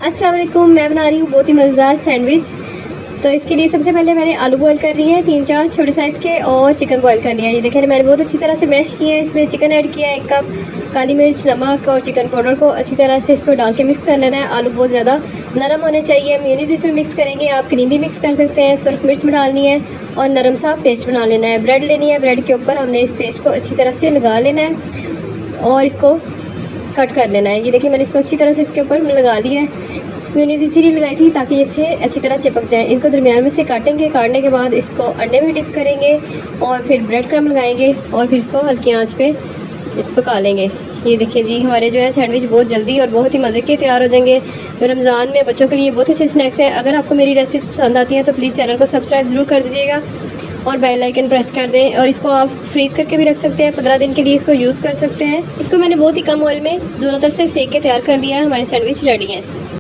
अस्सलाम वालेकुम। मैं बना रही हूँ बहुत ही मज़ेदार सैंडविच। तो इसके लिए सबसे पहले मैंने आलू बॉईल कर रही है 3-4 छोटे साइज़ के, और चिकन बॉईल कर लिया है। ये देखें मैंने बहुत अच्छी तरह से मैश किया है। इसमें चिकन ऐड किया है 1 कप, काली मिर्च, नमक और चिकन पाउडर को अच्छी तरह से इसको डाल के मिक्स कर लेना है। आलू बहुत ज़्यादा नरम होने चाहिए। मेयोनीज़ इसमें मिक्स करेंगे, आप क्रीम भी मिक्स कर सकते हैं। सुरख मिर्च भी डालनी है और नरम सा पेस्ट बना लेना है। ब्रेड लेनी है, ब्रेड के ऊपर हमने इस पेस्ट को अच्छी तरह से लगा लेना है और इसको कट कर लेना है। ये देखिए मैंने इसको अच्छी तरह से इसके ऊपर लगा लिया है। मेयोनीज़ इसीलिए लगाई थी ताकि इससे अच्छी तरह चिपक जाए। इनको दरमियान में से काटेंगे, काटने के बाद इसको अंडे में डिप करेंगे और फिर ब्रेड क्रम्ब लगाएंगे और फिर इसको हल्की आंच पे इस पका लेंगे। ये देखिए जी, हमारे जो है सैंडविच बहुत जल्दी और बहुत ही मज़े के तैयार हो जाएंगे। रमज़ान में बच्चों के लिए बहुत अच्छे स्नैक्स हैं। अगर आपको मेरी रेसिपी पसंद आती है तो प्लीज़ चैनल को सब्सक्राइब ज़रूर कर दीजिएगा और बेल आइकन प्रेस कर दें। और इसको आप फ्रीज़ करके भी रख सकते हैं, 15 दिन के लिए इसको यूज़ कर सकते हैं। इसको मैंने बहुत ही कम ऑयल में दोनों तरफ से सेक के तैयार कर लिया है। हमारे सैंडविच रेडी हैं।